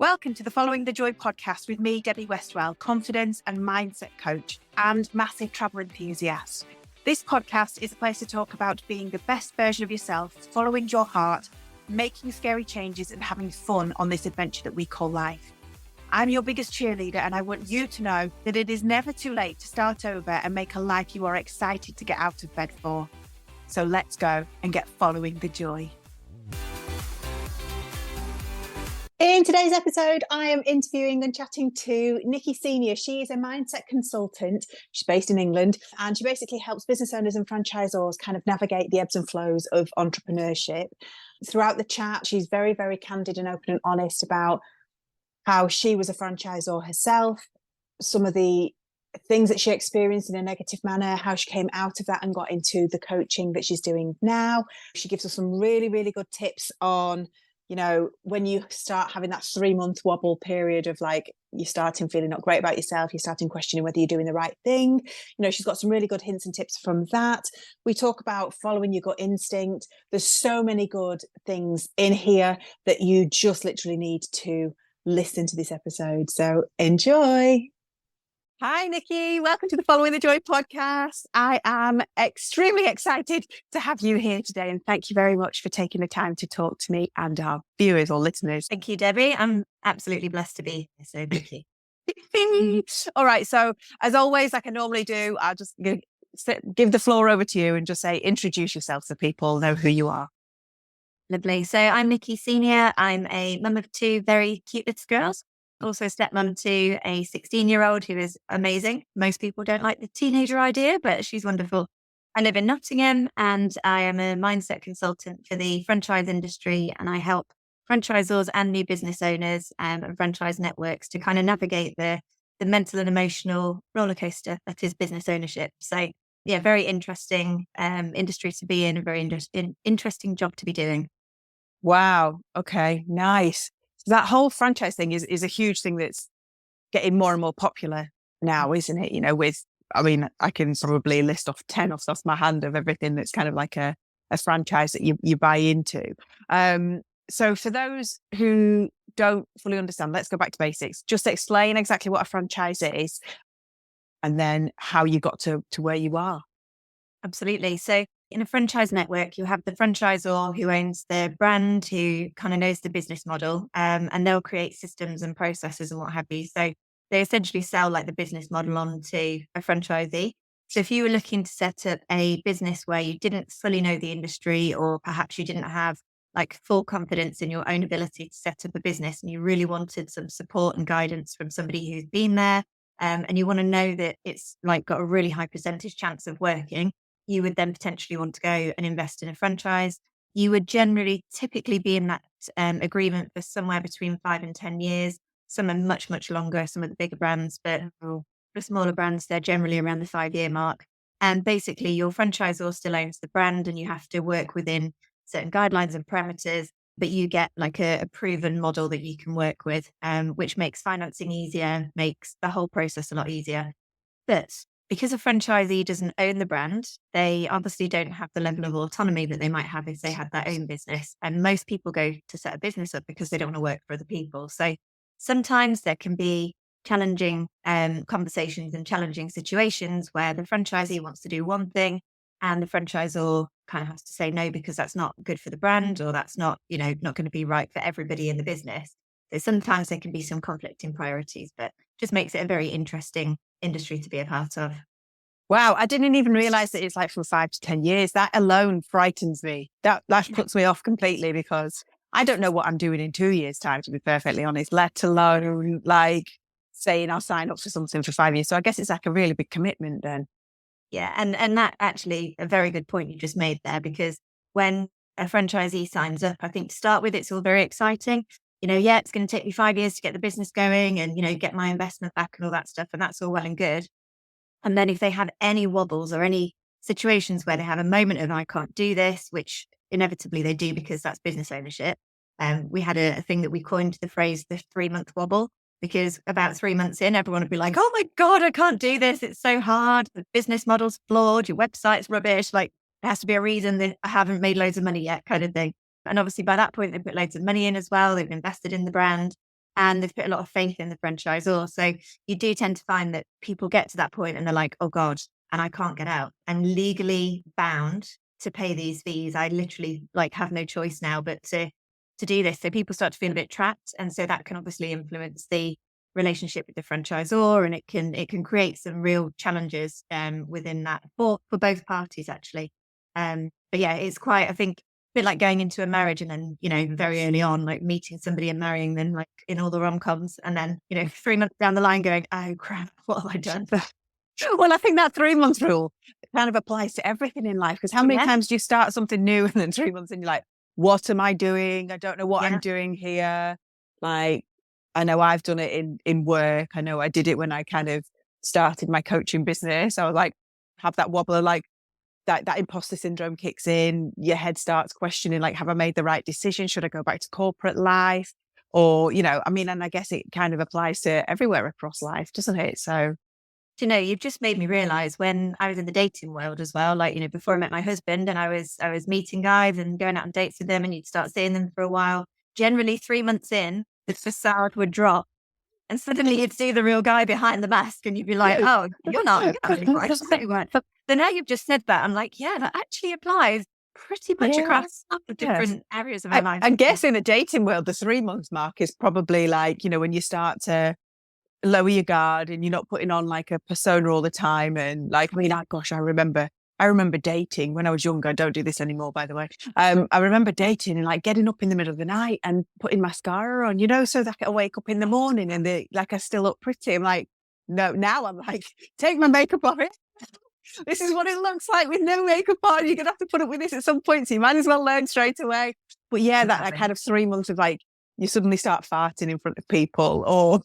Welcome to the Following the Joy podcast with me, Debbie Westwell, confidence and mindset coach and massive travel enthusiast. This podcast is a place to talk about being the best version of yourself, following your heart, making scary changes and having fun on this adventure that we call life. I'm your biggest cheerleader and I want you to know that it is never too late to start over and make a life you are excited to get out of bed for. So let's go and get following the joy. In today's episode, I am interviewing and chatting to Nikki Senior. She is a mindset consultant. She's based in England, and she basically helps business owners and franchisors kind of navigate the ebbs and flows of entrepreneurship. Throughout the chat, she's very, very candid and open and honest about how she was a franchisor herself, some of the things that she experienced in a negative manner, how she came out of that and got into the coaching that she's doing now. She gives us some really, really good tips on, you know, when you start having that 3-month wobble period of like, you're starting feeling not great about yourself, you're starting questioning whether you're doing the right thing. You know, she's got some really good hints and tips from that. We talk about following your gut instinct. There's so many good things in here that you just literally need to listen to this episode. So enjoy. Hi, Nikki. Welcome to the Following the Joy podcast. I am extremely excited to have you here today. And thank you very much for taking the time to talk to me and our viewers or listeners. Thank you, Debbie. I'm absolutely blessed to be here. So thank you. All right. So as always, like I normally do, I'll just give the floor over to you and just say, introduce yourself so people know who you are. Lovely. So I'm Nikki Senior. I'm a mum of 2 very cute little girls. Also stepmum to a 16-year-old who is amazing. Most people don't like the teenager idea, but she's wonderful. I live in Nottingham and I am a mindset consultant for the franchise industry, and I help franchisors and new business owners and franchise networks to kind of navigate the mental and emotional rollercoaster that is business ownership. So yeah, very interesting industry to be in, a very interesting job to be doing. Wow. Okay. Nice. So that whole franchise thing is a huge thing that's getting more and more popular now, isn't it? You know, I can probably list off 10 off my hand of everything that's kind of like a franchise that you buy into. So for those who don't fully understand, let's go back to basics. Just explain exactly what a franchise is and then how you got to where you are. Absolutely. So in a franchise network, you have the franchisor who owns the brand, who kind of knows the business model, and they'll create systems and processes and what have you. So they essentially sell like the business model on to a franchisee. So if you were looking to set up a business where you didn't fully know the industry, or perhaps you didn't have like full confidence in your own ability to set up a business, and you really wanted some support and guidance from somebody who's been there, and you want to know that it's like got a really high percentage chance of working, you would then potentially want to go and invest in a franchise. You would generally typically be in that agreement for somewhere between 5 and 10 years. Some are much, much longer, some of the bigger brands, but for smaller brands, they're generally around the 5-year mark. And basically your franchisor still owns the brand and you have to work within certain guidelines and parameters, but you get like a proven model that you can work with, which makes financing easier, makes the whole process a lot easier. But because a franchisee doesn't own the brand, they obviously don't have the level of autonomy that they might have if they had their own business. And most people go to set a business up because they don't want to work for other people. So sometimes there can be challenging conversations and challenging situations where the franchisee wants to do one thing and the franchisor kind of has to say no because that's not good for the brand, or that's not, not going to be right for everybody in the business. So sometimes there can be some conflicting priorities, but just makes it a very interesting industry to be a part of. Wow, I didn't even realize that it's like from 5 to 10 years. That alone frightens me. That puts me off completely because I don't know what I'm doing in 2 years' time, to be perfectly honest, let alone like saying I'll sign up for something for 5 years. So I guess it's like a really big commitment then. Yeah, and that actually a very good point you just made there, because when a franchisee signs up, I think to start with, it's all very exciting. It's going to take me 5 years to get the business going and, get my investment back and all that stuff. And that's all well and good. And then if they have any wobbles or any situations where they have a moment of, I can't do this, which inevitably they do because that's business ownership. We had a thing that we coined the phrase, the 3-month wobble, because about 3 months in, everyone would be like, oh my God, I can't do this. It's so hard. The business model's flawed. Your website's rubbish. Like, there has to be a reason that I haven't made loads of money yet, kind of thing. And obviously by that point, they've put loads of money in as well. They've invested in the brand. and they've put a lot of faith in the franchisor. So you do tend to find that people get to that point and they're like, oh God, and I can't get out. I'm legally bound to pay these fees. I literally like have no choice now but to do this. So people start to feel a bit trapped. And so that can obviously influence the relationship with the franchisor, and it can create some real challenges within that for both parties actually. But yeah, it's quite, I think, a bit like going into a marriage and then, very early on, like meeting somebody and marrying them, like in all the rom-coms, and then, 3 months down the line going, oh crap, what have I done? Well, I think that 3 months rule kind of applies to everything in life, because how many times do you start something new and then 3 months and you're like, what am I doing? I don't know what I'm doing here. Like, I know I've done it in work. I know I did it when I kind of started my coaching business. I was like, have that wobble, like that imposter syndrome kicks in. Your head starts questioning, like, have I made the right decision? Should I go back to corporate life? Or, and I guess it kind of applies to everywhere across life, doesn't it? So, you've just made me realize when I was in the dating world as well, like, before I met my husband and I was meeting guys and going out on dates with them, and you'd start seeing them for a while. Generally 3 months in, the facade would drop. And suddenly you'd see the real guy behind the mask and you'd be like, oh, you're not really quite right. So now you've just said that, I'm like, yeah, that actually applies pretty much across the different areas of our life. I guess in the dating world, the 3 months mark is probably like, when you start to lower your guard and you're not putting on like a persona all the time. And like, gosh, I remember dating when I was younger. I don't do this anymore, by the way. I remember dating and like getting up in the middle of the night and putting mascara on, so that I could wake up in the morning and I still look pretty. I'm like, no, now I'm like, take my makeup off it. This is what it looks like with no makeup on. You're going to have to put up with this at some point. So you might as well learn straight away. But yeah, that kind of 3 months of like, you suddenly start farting in front of people, or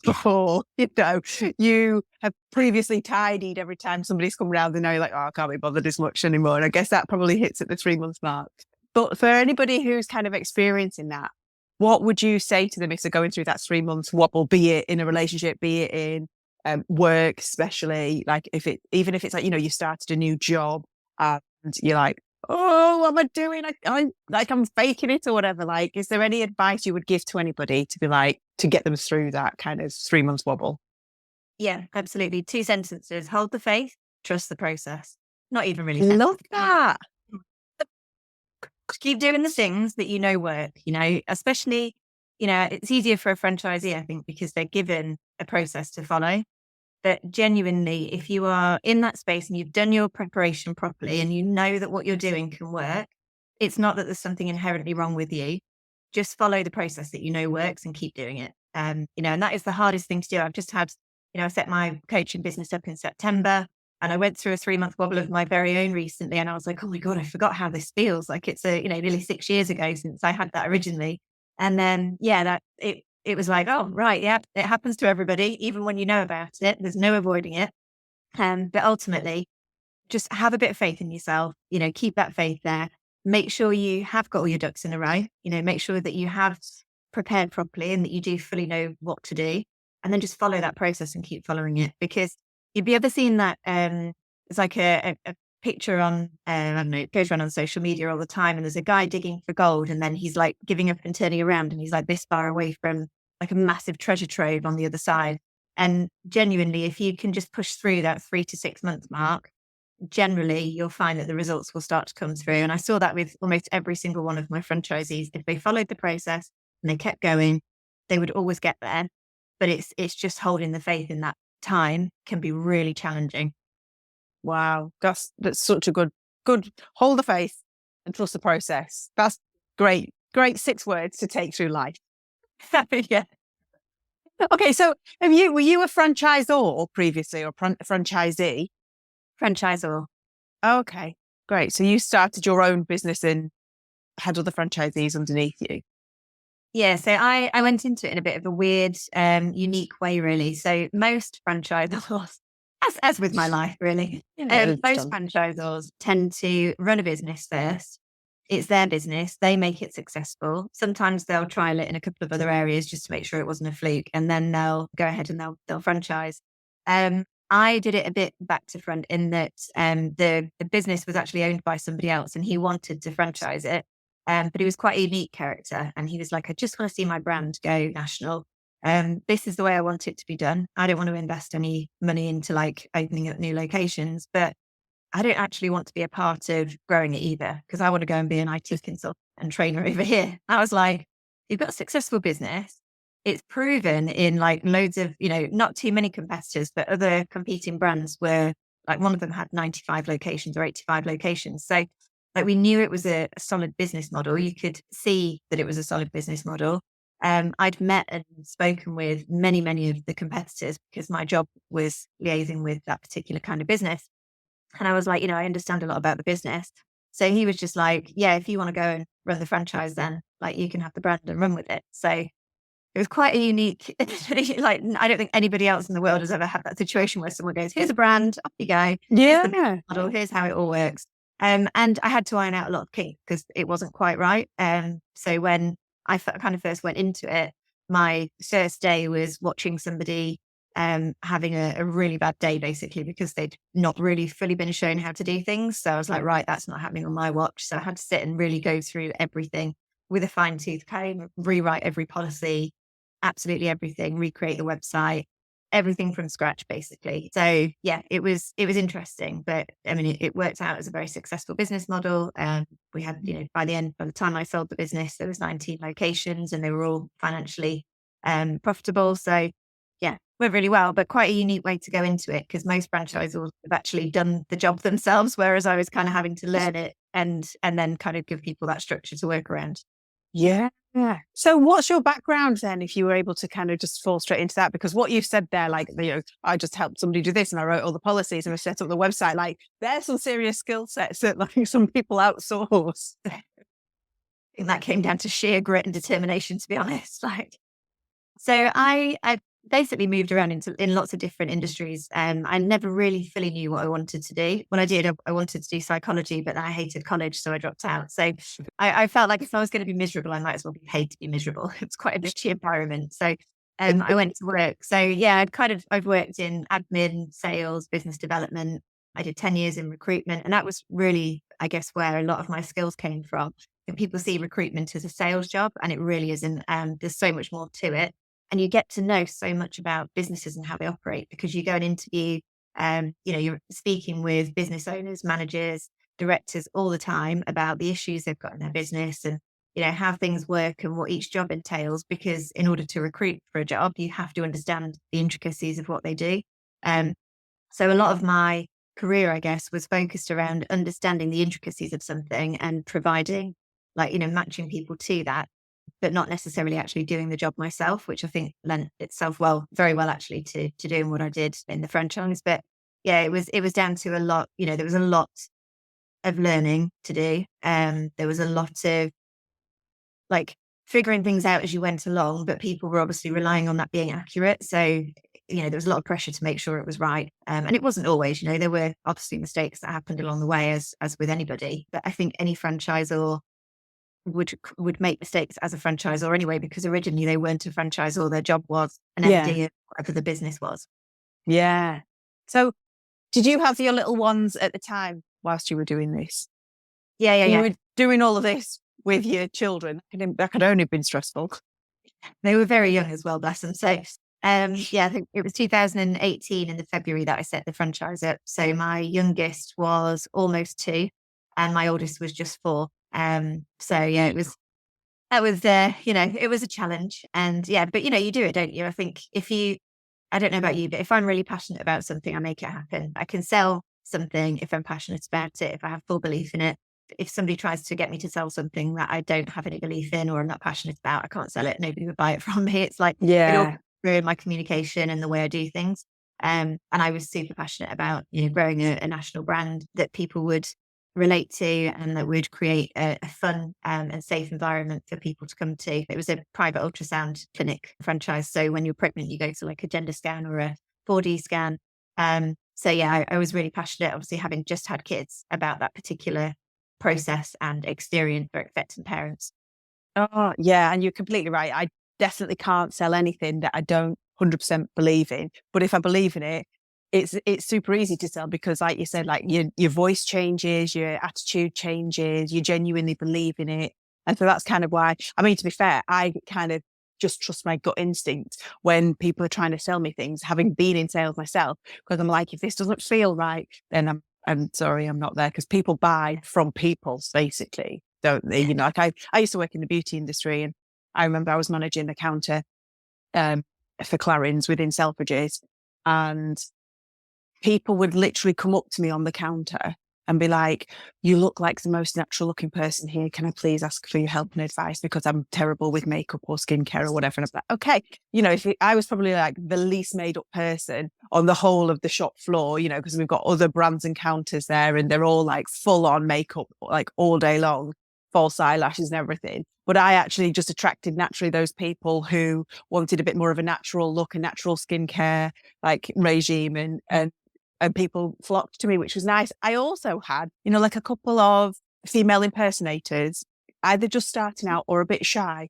you have previously tidied every time somebody's come around and now you're like, oh, I can't be bothered as much anymore. And I guess that probably hits at the 3 months mark. But for anybody who's kind of experiencing that, what would you say to them if they're going through that 3 months wobble, be it in a relationship, be it in work, especially like even if it's like, you started a new job and you're like, oh, what am I doing? I'm faking it or whatever. Like, is there any advice you would give to anybody to be like, to get them through that kind of 3 months wobble? Yeah, absolutely. 2 sentences: hold the faith, trust the process. Not even really. Love that. Keep doing the things that work, especially, it's easier for a franchisee, I think, because they're given a process to follow. But genuinely, if you are in that space and you've done your preparation properly and you know that what you're doing can work, it's not that there's something inherently wrong with you. Just follow the process that works and keep doing it. And that is the hardest thing to do. I've just had, I set my coaching business up in September and I went through a 3 month wobble of my very own recently. And I was like, oh my God, I forgot how this feels. Like it's nearly 6 years ago since I had that originally. And then, it was like, oh, right, yeah, it happens to everybody, even when you know about it. There's no avoiding it. But ultimately, just have a bit of faith in yourself, keep that faith there. Make sure you have got all your ducks in a row, make sure that you have prepared properly and that you do fully know what to do. And then just follow that process and keep following it. Because you've ever seen that, it's like a picture on, I don't know, it goes around on social media all the time. And there's a guy digging for gold and then he's like giving up and turning around and he's like this far away from like a massive treasure trove on the other side. And genuinely, if you can just push through that 3 to 6 month mark, generally you'll find that the results will start to come through. And I saw that with almost every single one of my franchisees. If they followed the process and they kept going, they would always get there. But it's just holding the faith in that time can be really challenging. Wow. That's such a good hold the faith and trust the process. That's great 6 words to take through life. Yeah. Okay, so were you a franchisor previously or franchisee? Franchisor. Okay, great. So you started your own business and had other franchisees underneath you? Yeah, so I went into it in a bit of a weird, unique way, really. So most franchisors, as with my life, really, most franchisors tend to run a business first. It's their business. They make it successful. Sometimes they'll trial it in a couple of other areas just to make sure it wasn't a fluke. And then they'll go ahead and they'll franchise. I did it a bit back to front in that the business was actually owned by somebody else and he wanted to franchise it. But he was quite a unique character. And he was like, I just want to see my brand go national. This is the way I want it to be done. I don't want to invest any money into like opening up new locations, but I don't actually want to be a part of growing it either, because I want to go and be an IT consultant and trainer over here. I was like, you've got a successful business. It's proven in like loads of, not too many competitors, but other competing brands were like, one of them had 95 locations or 85 locations. So like we knew it was a solid business model. You could see that it was a solid business model. I'd met and spoken with many, many of the competitors because my job was liaising with that particular kind of business. And I was like, I understand a lot about the business. So he was just like, yeah, if you want to go and run the franchise, then like you can have the brand and run with it. So it was quite a unique, like, I don't think anybody else in the world has ever had that situation where someone goes, here's a brand, off you go. Here's the business model, here's how it all works. And I had to iron out a lot of kinks because it wasn't quite right. So when I kind of first went into it, my first day was watching somebody having a really bad day, basically, because they'd not really fully been shown how to do things. So I was like, right, that's not happening on my watch. So I had to sit and really go through everything with a fine tooth comb, rewrite every policy, absolutely everything, recreate the website, everything from scratch, basically. So yeah, it was interesting, but I mean, it worked out as a very successful business model. We had, by the time I sold the business, there was 19 locations and they were all financially profitable. So yeah, went really well, but quite a unique way to go into it because most franchisors have actually done the job themselves, whereas I was kind of having to learn it and then kind of give people that structure to work around. Yeah. So what's your background then, if you were able to kind of just fall straight into that? Because what you've said there, like, I just helped somebody do this and I wrote all the policies and I set up the website, like there's some serious skill sets that like some people outsource. I think that came down to sheer grit and determination, to be honest. So I basically moved around in lots of different industries. I never really fully knew what I wanted to do. When I did, I wanted to do psychology, but I hated college, so I dropped out. So I felt like if I was going to be miserable, I might as well be paid to be miserable. It's quite a bitchy environment. So I went to work. So yeah, I've worked in admin, sales, business development. I did 10 years in recruitment, and that was really, I guess, where a lot of my skills came from. And people see recruitment as a sales job, and it really isn't. There's so much more to it. And you get to know so much about businesses and how they operate because you go and interview, you're speaking with business owners, managers, directors all the time about the issues they've got in their business and, how things work and what each job entails. Because in order to recruit for a job, you have to understand the intricacies of what they do. So a lot of my career, I guess, was focused around understanding the intricacies of something and providing, matching people to that, but not necessarily actually doing the job myself, which I think lent itself very well actually to doing what I did in the franchise. But yeah, it was down to a lot, there was a lot of learning to do. There was a lot of like figuring things out as you went along, but people were obviously relying on that being accurate. So, there was a lot of pressure to make sure it was right. And it wasn't always, there were obviously mistakes that happened along the way as with anybody. But I think any franchisor would make mistakes as a franchisor anyway, because originally they weren't a franchisor. Their job was an MD of whatever the business was. Yeah. So did you have your little ones at the time whilst you were doing this? Yeah. You were doing all of this with your children. That could only have been stressful. They were very young as well, bless them. So I think it was 2018 in the February that I set the franchise up. So my youngest was almost 2 and my oldest was just 4. So yeah, it was a challenge, and yeah, but you do it, don't you? I think I don't know about you, but if I'm really passionate about something, I make it happen. I can sell something if I'm passionate about it, if I have full belief in it. If somebody tries to get me to sell something that I don't have any belief in or I'm not passionate about, I can't sell it. Nobody would buy it from me. It's like, it all comes through my communication and the way I do things. And I was super passionate about, growing a national brand that people would relate to and that would create a fun and safe environment for people to come to. It was a private ultrasound clinic franchise. So when you're pregnant, you go to like a gender scan or a 4D scan. So yeah, I was really passionate, obviously having just had kids, about that particular process and experience for expectant parents. Oh yeah, and you're completely right. I definitely can't sell anything that I don't 100% believe in. But if I believe in it, it's super easy to sell because, like you said, like your voice changes, your attitude changes, you genuinely believe in it. And so that's kind of why, I mean, to be fair, I kind of just trust my gut instinct when people are trying to sell me things, having been in sales myself, because I'm like, if this doesn't feel right, then I'm sorry, I'm not there. Because people buy from people, basically, don't they? You know, like I used to work in the beauty industry, and I remember I was managing the counter for Clarins within Selfridges, and people would literally come up to me on the counter and be like, you look like the most natural looking person here. Can I please ask for your help and advice? Because I'm terrible with makeup or skincare or whatever. And I'm like, okay. You know, I was probably like the least made up person on the whole of the shop floor, you know, because we've got other brands and counters there, and they're all like full on makeup, like all day long, false eyelashes and everything. But I actually just attracted naturally those people who wanted a bit more of a natural look, a natural skincare like regime, and people flocked to me, which was nice. I also had, you know, like a couple of female impersonators, either just starting out or a bit shy,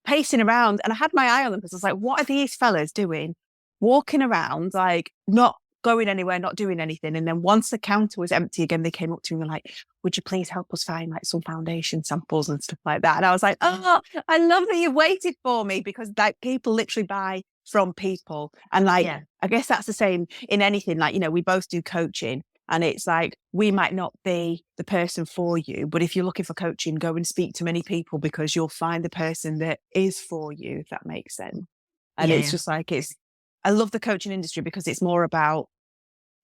pacing around. And I had my eye on them because I was like, what are these fellas doing? Walking around, like not going anywhere, not doing anything. And then once the counter was empty again, they came up to me and were like, would you please help us find like some foundation samples and stuff like that? And I was like, oh, I love that you waited for me, because like people literally buy from people. And like, I guess that's the same in anything. Like, you know, we both do coaching, and it's like, we might not be the person for you, but if you're looking for coaching, go and speak to many people, because you'll find the person that is for you, if that makes sense. And it's just like, I love the coaching industry because it's more about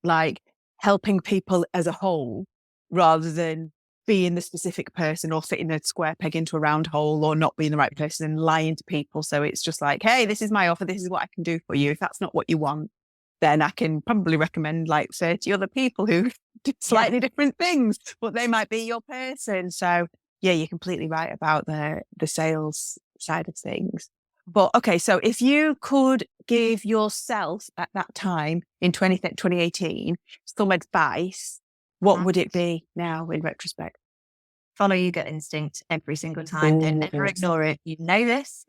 like helping people as a whole rather than being the specific person or fitting a square peg into a round hole or not being the right person and lying to people. So it's just like, hey, this is my offer. This is what I can do for you. If that's not what you want, then I can probably recommend like 30 other people who do slightly different things, but they might be your person. So yeah, you're completely right about the sales side of things. But okay, so if you could give yourself at that time in 2018 some advice, what would it be now in retrospect? Follow your gut instinct every single time. Don't ever ignore it. You know this.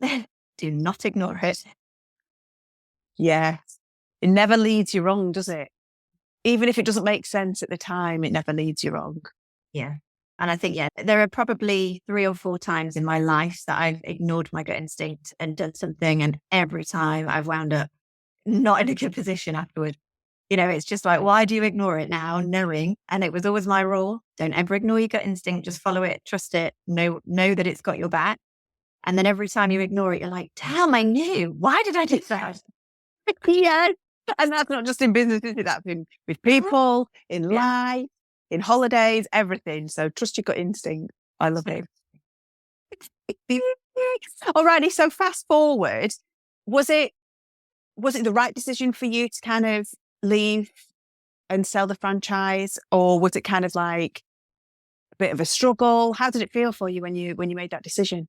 Do not ignore it. Yeah. It never leads you wrong, does it? Even if it doesn't make sense at the time, it never leads you wrong. Yeah. And I think, there are probably 3 or 4 times in my life that I've ignored my gut instinct and done something. And every time I've wound up not in a good position afterward. You know, it's just like, why do you ignore it now, knowing? And it was always my rule. Don't ever ignore your gut instinct. Just follow it, trust it, know that it's got your back. And then every time you ignore it, you're like, damn, I knew. Why did I do that? Yes. And that's not just in business, is it? That's with people, in life, in holidays, everything. So trust your gut instinct. I love it. Alrighty. So fast forward, was it the right decision for you to kind of leave and sell the franchise, or was it kind of like a bit of a struggle? How did it feel for you when you made that decision?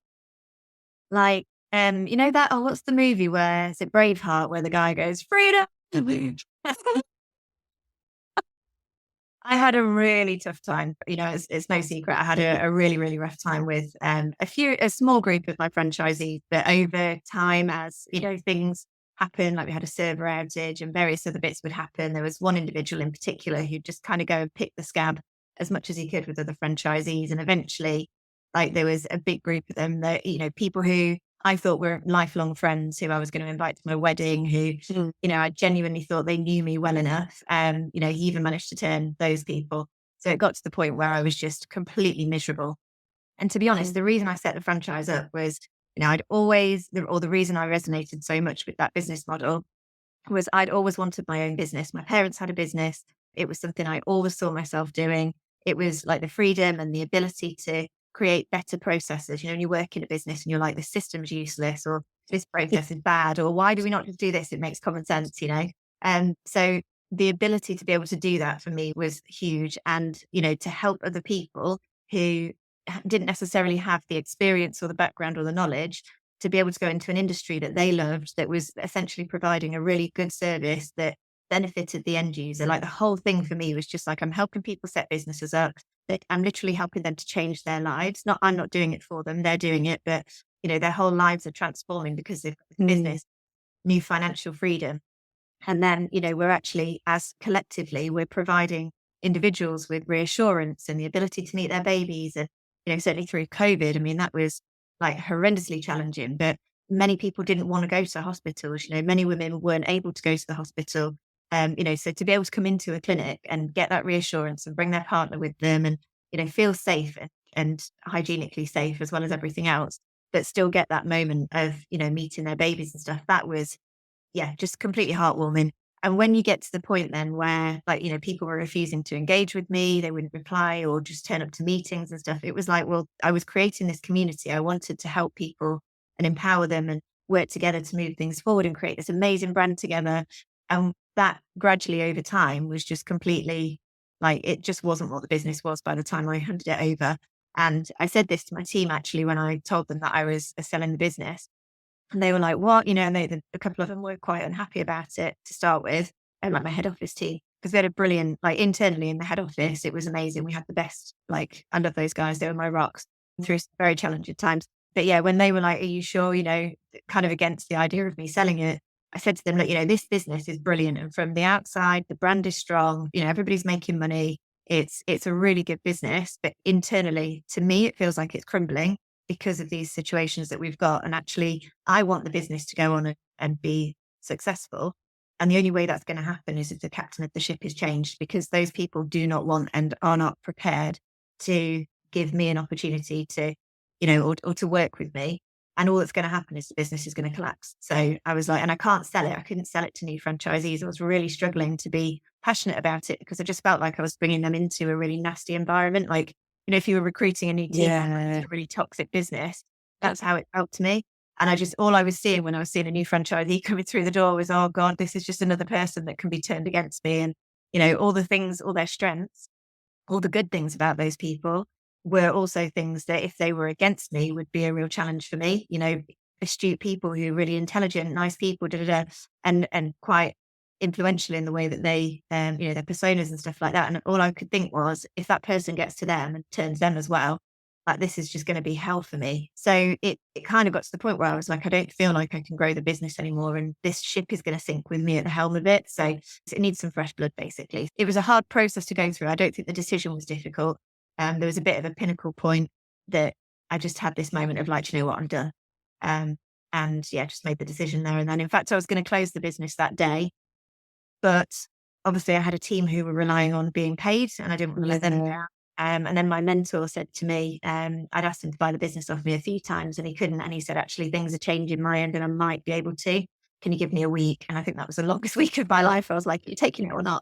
Like, you know that, what's the movie where, is it Braveheart, where the guy goes, freedom? I had a really tough time. You know, it's no secret. I had a really, really rough time with a small group of my franchisees. But over time, as you know, things happen, like we had a server outage and various other bits would happen. There was one individual in particular who'd just kind of go and pick the scab as much as he could with other franchisees. And eventually, like there was a big group of them that, you know, people who I thought were lifelong friends who I was going to invite to my wedding, who, you know, I genuinely thought they knew me well enough. You know, he even managed to turn those people. So it got to the point where I was just completely miserable. And to be honest, the reason I set the franchise up was, you know, the reason I resonated so much with that business model was I'd always wanted my own business. My parents had a business. It was something I always saw myself doing. It was like the freedom and the ability to create better processes. You know, when you work in a business and you're like, the system's useless, or this process is bad, or why do we not just do this? It makes common sense, you know? And so the ability to be able to do that for me was huge. And, you know, to help other people who didn't necessarily have the experience or the background or the knowledge to be able to go into an industry that they loved, that was essentially providing a really good service that benefited the end user. Like the whole thing for me was just like, I'm helping people set businesses up, that I'm literally helping them to change their lives. I'm not doing it for them, they're doing it, but you know, their whole lives are transforming because they've got business, new financial freedom. And then, you know, we're actually, as collectively, we're providing individuals with reassurance and the ability to meet their babies. And, you know, certainly through COVID, I mean, that was like horrendously challenging, but many people didn't want to go to the hospitals. Many women weren't able to go to the hospital. So to be able to come into a clinic and get that reassurance and bring their partner with them and, feel safe and hygienically safe as well as everything else, but still get that moment of, meeting their babies and stuff. That was, just completely heartwarming. And when you get to the point then where people were refusing to engage with me, they wouldn't reply or just turn up to meetings and stuff. It was like, well, I was creating this community. I wanted to help people and empower them and work together to move things forward and create this amazing brand together. And that gradually over time was just completely it just wasn't what the business was by the time I handed it over. And I said this to my team actually when I told them that I was selling the business. And they were like, what? And a couple of them were quite unhappy about it to start with. And my head office team, because they had a brilliant, internally in the head office, it was amazing. We had the best, I love those guys. They were my rocks through some very challenging times. But yeah, when they were like, are you sure, kind of against the idea of me selling it, I said to them, look, this business is brilliant. And from the outside, the brand is strong, everybody's making money. It's a really good business. But internally, to me, it feels like it's crumbling because of these situations that we've got. And actually, I want the business to go on and be successful. And the only way that's going to happen is if the captain of the ship is changed, because those people do not want and are not prepared to give me an opportunity to, or to work with me. And all that's going to happen is the business is going to collapse. So I was like, and I can't sell it. I couldn't sell it to new franchisees. I was really struggling to be passionate about it because I just felt like I was bringing them into a really nasty environment. If you were recruiting a new team, it's a really toxic business. That's how it felt to me. And all I was seeing when I was seeing a new franchisee coming through the door was, oh God, this is just another person that can be turned against me. And, all the things, all their strengths, all the good things about those people were also things that if they were against me would be a real challenge for me. Astute people who are really intelligent, nice people, and quite influential in the way that they, their personas and stuff like that. And all I could think was, if that person gets to them and turns them as well, this is just going to be hell for me. So it kind of got to the point where I was like, I don't feel like I can grow the business anymore. And this ship is going to sink with me at the helm of it. So it needs some fresh blood, basically. It was a hard process to go through. I don't think the decision was difficult. There was a bit of a pinnacle point that I just had this moment of what, I'm done. Just made the decision there. And then in fact, I was going to close the business that day. But obviously I had a team who were relying on being paid and I didn't want to let them down. And then my mentor said to me, I'd asked him to buy the business off me a few times and he couldn't. And he said, actually, things are changing my end and I might be able to. Can you give me a week? And I think that was the longest week of my life. I was like, are you taking it or not?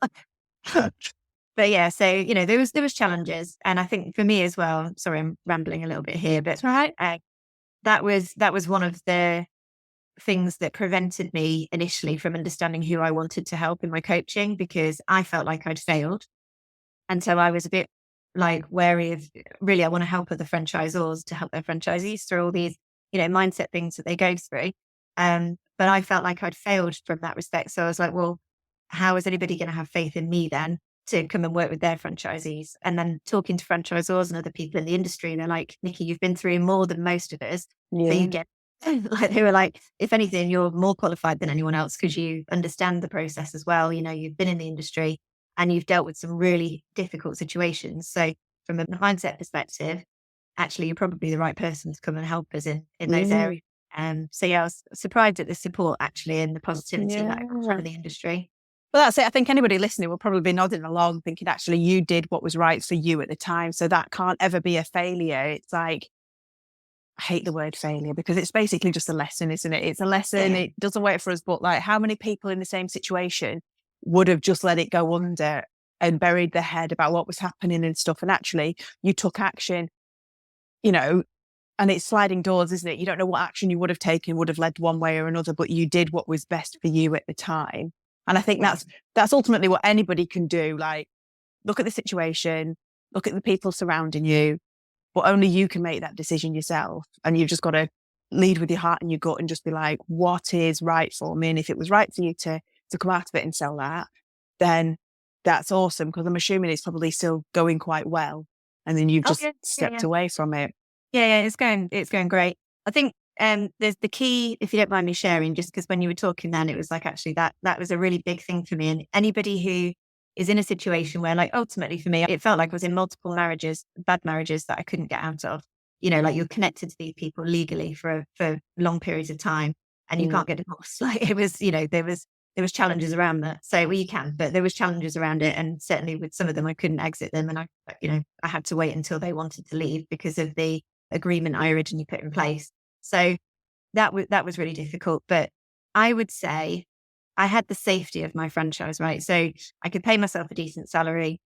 But yeah, so, there was challenges. And I think for me as well, sorry, I'm rambling a little bit here, but that was one of the things that prevented me initially from understanding who I wanted to help in my coaching, because I felt like I'd failed. And so I was a bit wary of, really, I want to help other franchisors to help their franchisees through all these, mindset things that they go through. But I felt like I'd failed from that respect. So I was like, well, how is anybody going to have faith in me then to come and work with their franchisees? And then talking to franchisors and other people in the industry, they're like, Nikki, you've been through more than most of us. Yeah. So you get they were like, if anything, you're more qualified than anyone else because you understand the process as well. You've been in the industry and you've dealt with some really difficult situations. So from a mindset perspective, actually, you're probably the right person to come and help us in those areas. I was surprised at the support actually and the positivity that I got from the industry. Well, that's it. I think anybody listening will probably be nodding along thinking, actually, you did what was right for you at the time. So that can't ever be a failure. It's like, I hate the word failure because it's basically just a lesson, isn't it? It's a lesson. Yeah. It doesn't work for us. But how many people in the same situation would have just let it go under and buried their head about what was happening and stuff? And actually, you took action, and it's sliding doors, isn't it? You don't know what action you would have taken would have led one way or another, but you did what was best for you at the time. And I think that's ultimately what anybody can do. Look at the situation, look at the people surrounding you, but only you can make that decision yourself. And you've just got to lead with your heart and your gut and just be like, what is right for me? And if it was right for you to come out of it and sell that, then that's awesome. Because I'm assuming it's probably still going quite well. And then you've just stepped away from it. Yeah, it's going great. I think there's the key, if you don't mind me sharing, just because when you were talking then, it was like, actually that was a really big thing for me. And anybody who is in a situation where ultimately for me, it felt like I was in multiple marriages, bad marriages that I couldn't get out of. like you're connected to these people legally for long periods of time, and you can't get divorced. Like it was, there was challenges around that. So, well, you can, but there was challenges around it. And certainly with some of them, I couldn't exit them. And I had to wait until they wanted to leave because of the agreement I originally put in place. So that was really difficult. But I would say I had the safety of my franchise, right? So I could pay myself a decent salary.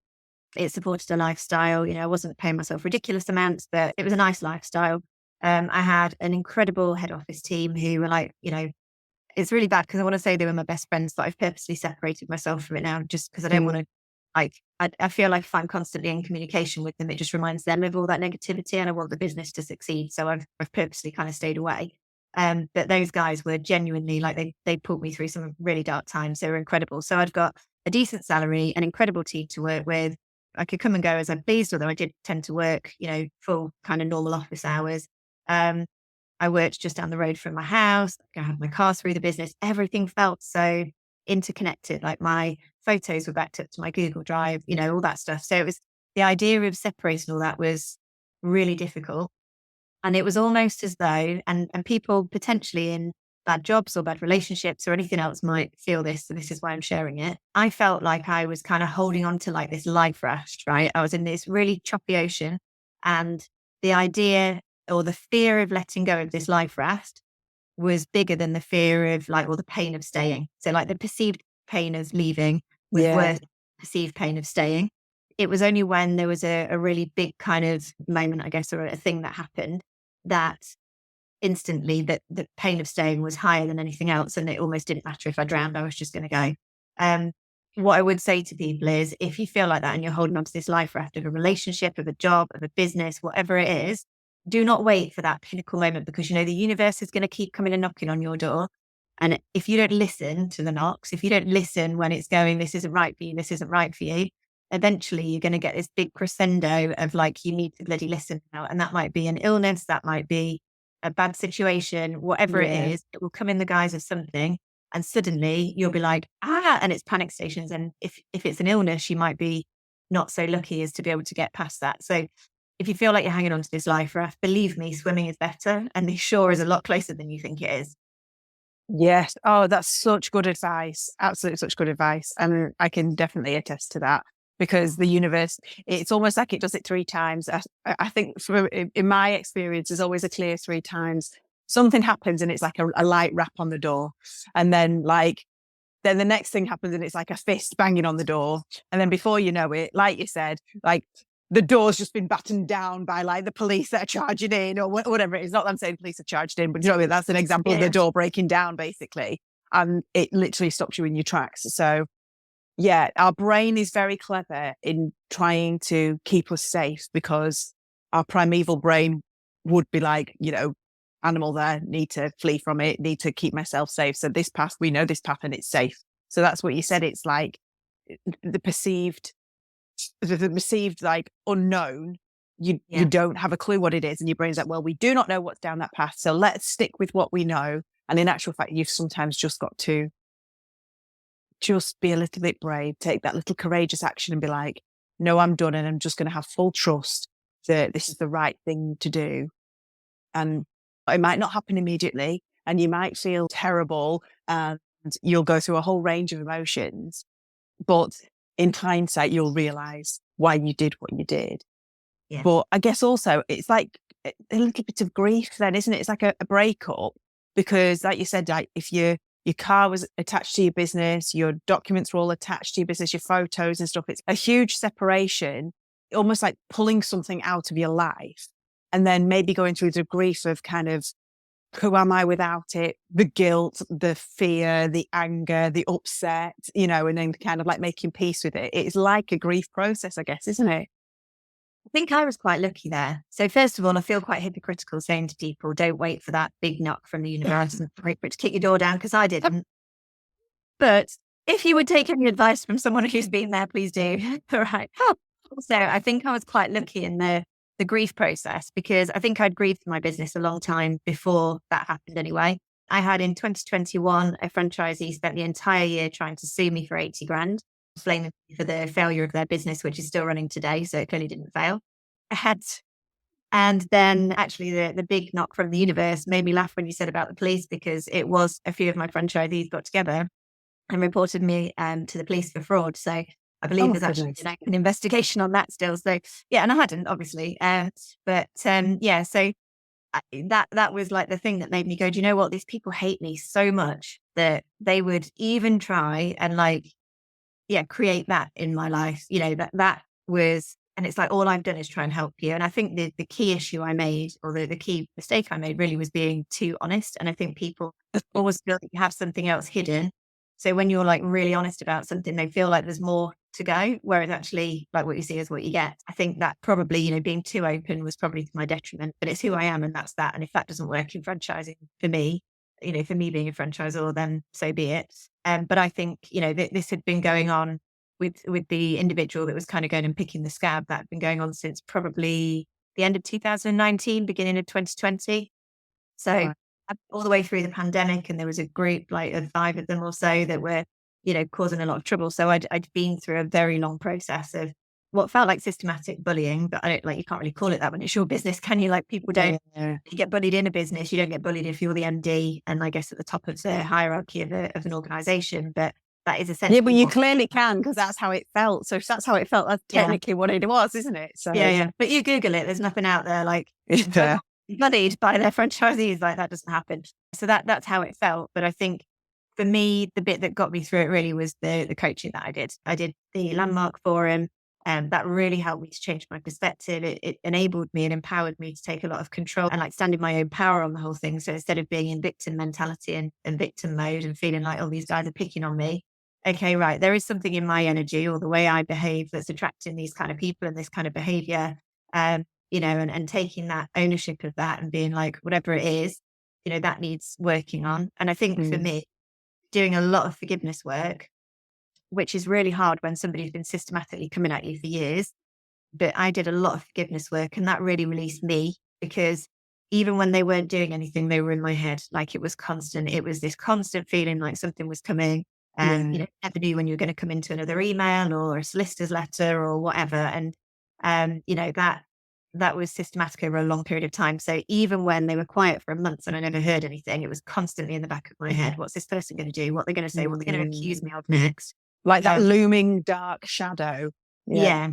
It supported a lifestyle. I wasn't paying myself ridiculous amounts, but it was a nice lifestyle. I had an incredible head office team who were like, it's really bad because I want to say they were my best friends, but I've purposely separated myself from it now just because I don't want to, I feel like if I'm constantly in communication with them, it just reminds them of all that negativity, and I want the business to succeed. So I've purposely kind of stayed away. But those guys were genuinely like, they pulled me through some really dark times. They were incredible. So I'd got a decent salary, an incredible team to work with. I could come and go as I pleased, although I did tend to work, full kind of normal office hours. I worked just down the road from my house. I had my car through the business. Everything felt so interconnected. Like my photos were backed up to my Google Drive, all that stuff. So it was the idea of separating all that was really difficult. And it was almost as though, and people potentially in bad jobs or bad relationships or anything else might feel this. So this is why I'm sharing it. I felt like I was kind of holding on to like this life raft, right? I was in this really choppy ocean, and the idea or the fear of letting go of this life raft was bigger than the fear of or the pain of staying. So like the perceived pain of leaving was worse than the perceived pain of staying. It was only when there was a really big kind of moment, I guess, or a thing that happened that instantly that the pain of staying was higher than anything else. And it almost didn't matter if I drowned, I was just going to go. What I would say to people is if you feel like that and you're holding on to this life raft of a relationship, of a job, of a business, whatever it is, do not wait for that pinnacle moment, because the universe is going to keep coming and knocking on your door. And if you don't listen to the knocks, if you don't listen when it's going, this isn't right for you, this isn't right for you, eventually you're going to get this big crescendo of you need to bloody listen now. And that might be an illness, that might be a bad situation, whatever it is, it will come in the guise of something. And suddenly you'll be like, and it's panic stations. And if it's an illness, you might be not so lucky as to be able to get past that. So if you feel like you're hanging on to this life raft, believe me, swimming is better, and the shore is a lot closer than you think it is. Yes. Oh, that's such good advice. Absolutely such good advice. And I can definitely attest to that, because the universe, it's almost like it does it 3 times. I think in my experience, there's always a clear 3 times. Something happens and it's like a light rap on the door. And then then the next thing happens and it's like a fist banging on the door. And then before you know it, like you said, the door's just been battened down by the police that are charging in or whatever it is. Not that I'm saying police are charged in, but you know what I mean? That's an example of the door breaking down, basically. And it literally stops you in your tracks. So yeah, our brain is very clever in trying to keep us safe, because our primeval brain would be like, animal there, need to flee from it, need to keep myself safe. So this path, we know this path and it's safe. So that's what you said. It's like the perceived unknown, you don't have a clue what it is, and your brain's like, well, we do not know what's down that path, so let's stick with what we know. And in actual fact, you've sometimes just got to just be a little bit brave, take that little courageous action and be like, no, I'm done, and I'm just going to have full trust that this is the right thing to do. And it might not happen immediately, and you might feel terrible, and you'll go through a whole range of emotions, but in hindsight, you'll realize why you did what you did. Yeah. But I guess also it's like a little bit of grief then, isn't it? It's like a breakup, because like you said, if your car was attached to your business, your documents were all attached to your business, your photos and stuff, it's a huge separation, almost like pulling something out of your life, and then maybe going through the grief of kind of, who am I without it? The guilt, the fear, the anger, the upset, and then kind of making peace with it. It's like a grief process, I guess, isn't it? I think I was quite lucky there. So first of all, I feel quite hypocritical saying to people, don't wait for that big knock from the universe and wait for it to kick your door down, because I didn't. But if you would take any advice from someone who's been there, please do. All right. So I think I was quite lucky in the grief process, because I think I'd grieved my business a long time before that happened anyway. I had in 2021, a franchisee spent the entire year trying to sue me for 80 grand, blaming me for the failure of their business, which is still running today. So it clearly didn't fail. I had And then actually the big knock from the universe made me laugh when you said about the police, because it was a few of my franchisees got together and reported me to the police for fraud. So I believe there's actually an investigation on that still. So yeah, and I hadn't obviously, yeah, so that was like the thing that made me go, do you know what? These people hate me so much that they would even try and create that in my life. That was, and it's like, all I've done is try and help you. And I think the key issue I made, or the key mistake I made, really was being too honest. And I think people always feel that you have something else hidden. So when you're like really honest about something, they feel like there's more to go, whereas actually like what you see is what you get. I think that probably, being too open was probably to my detriment, but it's who I am and that's that. And if that doesn't work in franchising for me, for me being a franchisor, then so be it. But I think, this had been going on with the individual that was kind of going and picking the scab, that had been going on since probably the end of 2019, beginning of 2020. So all the way through the pandemic, and there was a group like of 5 of them or so that were, causing a lot of trouble. So I'd been through a very long process of what felt like systematic bullying, but you can't really call it that when it's your business, can you? Like, people don't you get bullied in a business. You don't get bullied if you're the MD and I guess at the top of the hierarchy of an organization. But that is essentially. Yeah, but you clearly can, because that's how it felt. So if that's how it felt, that's technically what it was, isn't it? So yeah. But you Google it, there's nothing out there like bullied by their franchisees. Like, that doesn't happen. So that's how it felt. But I think for me, the bit that got me through it really was the coaching that I did. I did the Landmark Forum, and that really helped me to change my perspective. It enabled me and empowered me to take a lot of control and stand in my own power on the whole thing. So instead of being in victim mentality and victim mode and feeling like, oh, these guys are picking on me. Okay, right. There is something in my energy or the way I behave that's attracting these kind of people and this kind of behavior. And taking that ownership of that and being like, whatever it is, that needs working on. And I think for me, doing a lot of forgiveness work, which is really hard when somebody's been systematically coming at you for years. But I did a lot of forgiveness work, and that really released me, because even when they weren't doing anything, they were in my head. Like, it was constant. It was this constant feeling like something was coming, and never knew when you were going to come into another email or a solicitor's letter or whatever. And that was systematic over a long period of time. So even when they were quiet for a month and I never heard anything, it was constantly in the back of my head. What's this person going to do? What they're going to say? What they're going to accuse me of next? Like that looming dark shadow. Yeah.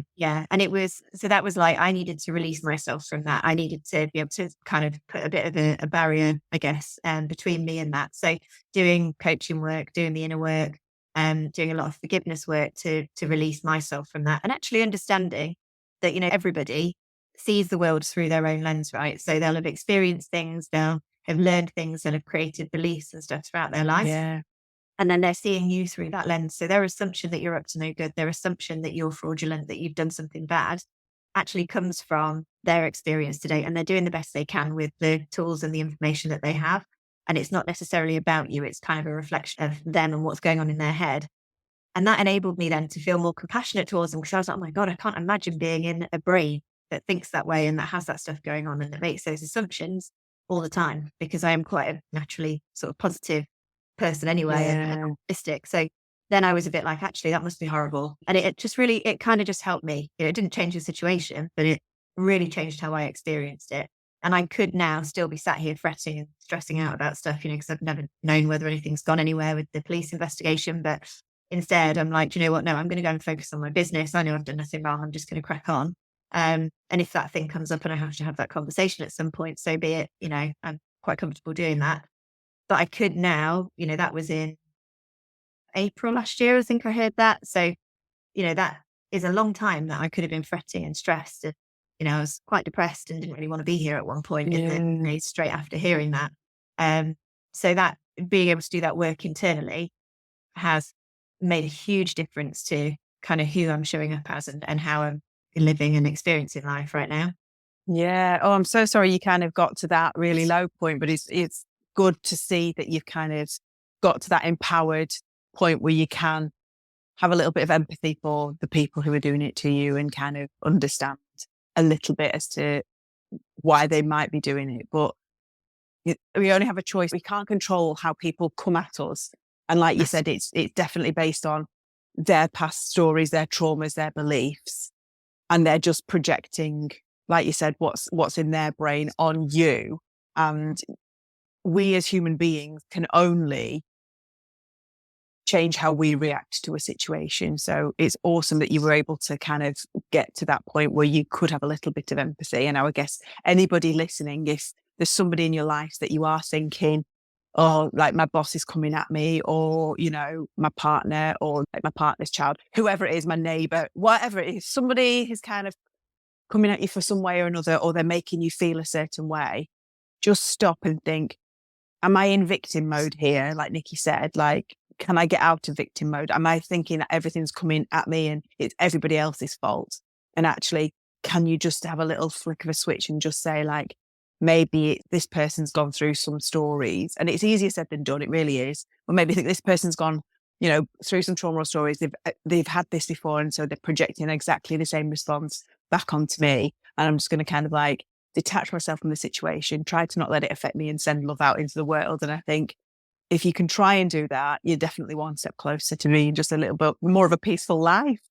And that was like, I needed to release myself from that. I needed to be able to kind of put a bit of a barrier, I guess, between me and that. So doing coaching work, doing the inner work, doing a lot of forgiveness work to release myself from that, and actually understanding that, everybody sees the world through their own lens, right? So they'll have experienced things, they'll have learned things, and have created beliefs and stuff throughout their life. Yeah. And then they're seeing you through that lens. So their assumption that you're up to no good, their assumption that you're fraudulent, that you've done something bad, actually comes from their experience today. And they're doing the best they can with the tools and the information that they have. And it's not necessarily about you. It's kind of a reflection of them and what's going on in their head. And that enabled me then to feel more compassionate towards them, because I was like, oh my God, I can't imagine being in a brain that thinks that way and that has that stuff going on and that makes those assumptions all the time, because I am quite a naturally sort of positive person anyway and optimistic. So then I was a bit like, actually, that must be horrible. And it kind of just helped me. It didn't change the situation, but it really changed how I experienced it. And I could now still be sat here fretting and stressing out about stuff, because I've never known whether anything's gone anywhere with the police investigation. But instead, I'm like, do you know what? No, I'm going to go and focus on my business. I know I've done nothing wrong. I'm just going to crack on. And if that thing comes up and I have to have that conversation at some point, so be it. I'm quite comfortable doing that. But I could now, that was in April last year, I think I heard that. So, that is a long time that I could have been fretting and stressed. And, I was quite depressed and didn't really want to be here at one point in the straight after hearing that. So that being able to do that work internally has made a huge difference to kind of who I'm showing up as and how I'm living and experiencing life right now. Yeah. Oh, I'm so sorry you kind of got to that really low point, but it's good to see that you've kind of got to that empowered point where you can have a little bit of empathy for the people who are doing it to you and kind of understand a little bit as to why they might be doing it. But we only have a choice. We can't control how people come at us. And like you said, it's definitely based on their past stories, their traumas, their beliefs. And they're just projecting like you said, what's in their brain on you. And we as human beings can only change how we react to a situation. So it's awesome that you were able to kind of get to that point where you could have a little bit of empathy. And I would guess anybody listening, if there's somebody in your life that you are thinking, oh, like my boss is coming at me, or, you know, my partner, or like my partner's child, whoever it is, my neighbor, whatever it is, somebody is kind of coming at you for some way or another, or they're making you feel a certain way, just stop and think, am I in victim mode here? Like Nikki said, like, can I get out of victim mode? Am I thinking that everything's coming at me and it's everybody else's fault? And actually, can you just have a little flick of a switch and just say, like, maybe this person's gone through some stories, and it's easier said than done. It really is. Or maybe think this person's gone, you know, through some trauma or stories. They've had this before, and so they're projecting exactly the same response back onto me. And I'm just going to kind of like detach myself from the situation, try to not let it affect me, and send love out into the world. And I think if you can try and do that, you're definitely one step closer to me, just a little bit more of a peaceful life.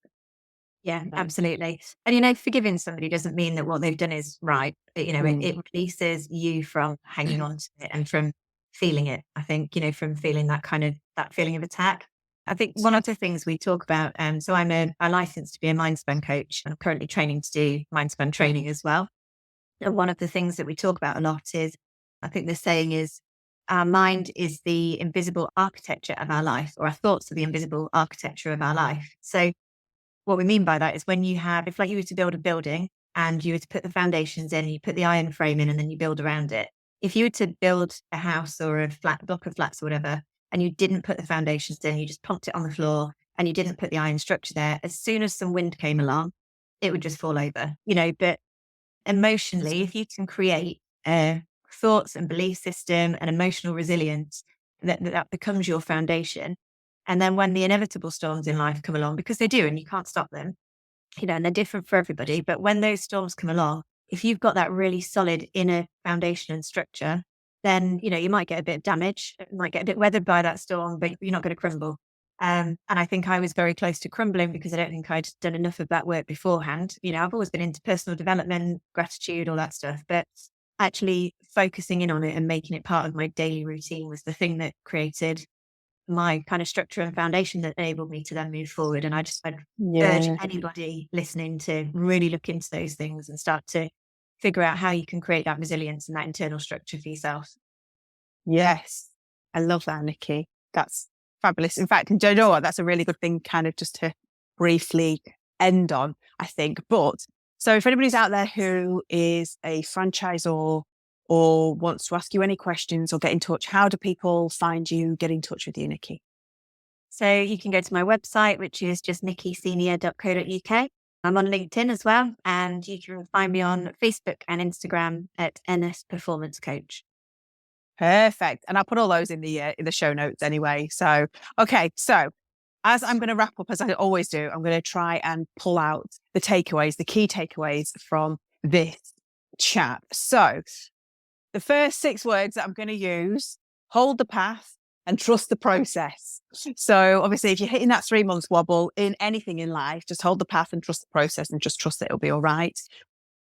Yeah, absolutely. And, you know, forgiving somebody doesn't mean that what they've done is right. You know, it releases you from hanging on to it and from feeling it. I think, you know, from feeling that feeling of attack. I think one of the things we talk about, so I'm licensed to be a mind span coach. I'm currently training to do mind span training as well. And one of the things that we talk about a lot is, I think the saying is, our mind is the invisible architecture of our life, or our thoughts are the invisible architecture of our life. So what we mean by that is when you have, if like you were to build a building and you were to put the foundations in, you put the iron frame in and then you build around it. If you were to build a house or a block of flats or whatever, and you didn't put the foundations in, you just plonked it on the floor and you didn't put the iron structure there, as soon as some wind came along, it would just fall over, you know. But emotionally, if you can create thoughts and belief system and emotional resilience, that becomes your foundation. And then when the inevitable storms in life come along, because they do, and you can't stop them, you know, and they're different for everybody. But when those storms come along, if you've got that really solid inner foundation and structure, then, you know, you might get a bit of damage, might get a bit weathered by that storm, but you're not going to crumble. And I think I was very close to crumbling because I don't think I'd done enough of that work beforehand. You know, I've always been into personal development, gratitude, all that stuff, but actually focusing in on it and making it part of my daily routine was the thing that created my kind of structure and foundation that enabled me to then move forward. And I'd urge anybody listening to really look into those things and start to figure out how you can create that resilience and that internal structure for yourself. Yes. I love that, Nikki. That's fabulous. In fact, do you know what? That's a really good thing kind of just to briefly end on, I think. But so if anybody's out there who is a franchisor or wants to ask you any questions or get in touch, how do people find you, get in touch with you, Nikki? So you can go to my website, which is just nikkisenior.co.uk. I'm on LinkedIn as well, and you can find me on Facebook and Instagram at NS Performance Coach. Perfect. And I'll put all those in the show notes anyway. So, okay. So as I'm going to wrap up, as I always do, I'm going to try and pull out the takeaways, the key takeaways from this chat. So the first 6 words that I'm going to use: hold the path and trust the process. So obviously, if you're hitting that 3 months wobble in anything in life, just hold the path and trust the process, and just trust that it'll be all right.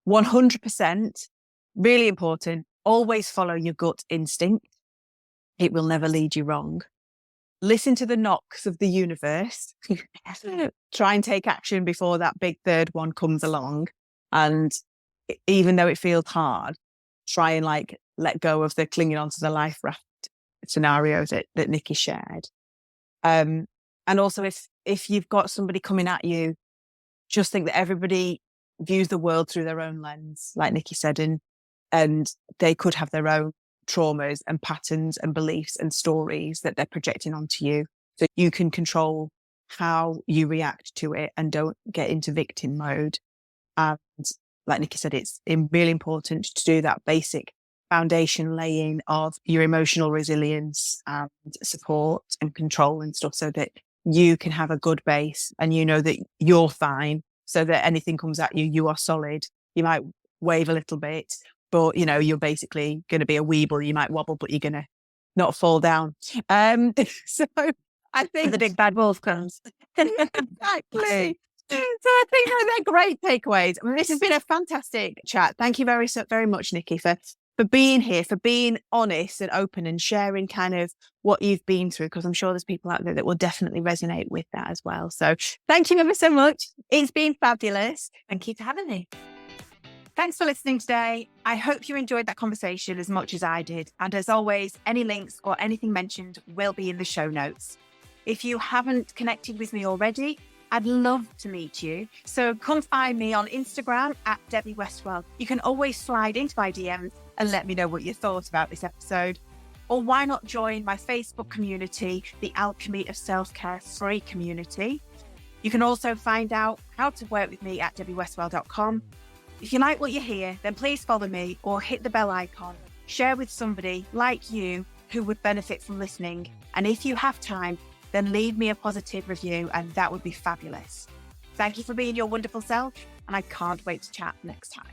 100%, really important. Always follow your gut instinct. It will never lead you wrong. Listen to the knocks of the universe. Try and take action before that big third one comes along. And even though it feels hard, try and like let go of the clinging onto the life raft scenario that Nikki shared. And also if you've got somebody coming at you, just think that everybody views the world through their own lens, like Nikki said, and they could have their own traumas and patterns and beliefs and stories that they're projecting onto you. So you can control how you react to it and don't get into victim mode. And like Nikki said, it's really important to do that basic foundation laying of your emotional resilience and support and control and stuff, so that you can have a good base and you know that you're fine, so that anything comes at you, you are solid. You might wave a little bit, but you know, you're basically going to be a weeble. You might wobble, but you're going to not fall down. So I think the big bad wolf comes. Exactly. So I think they're great takeaways. I mean, this has been a fantastic chat. Thank you very much, Nikki, for being here, for being honest and open and sharing kind of what you've been through, because I'm sure there's people out there that will definitely resonate with that as well. So thank you ever so much. It's been fabulous. Thank you for having me. Thanks for listening today. I hope you enjoyed that conversation as much as I did. And as always, any links or anything mentioned will be in the show notes. If you haven't connected with me already, I'd love to meet you. So come find me on Instagram at Debbie Westwell. You can always slide into my DMs and let me know what you thought about this episode. Or why not join my Facebook community, the Alchemy of Self-Care free community. You can also find out how to work with me at debbiewestwell.com. If you like what you hear, then please follow me or hit the bell icon. Share with somebody like you who would benefit from listening. And if you have time, then leave me a positive review and that would be fabulous. Thank you for being your wonderful self, and I can't wait to chat next time.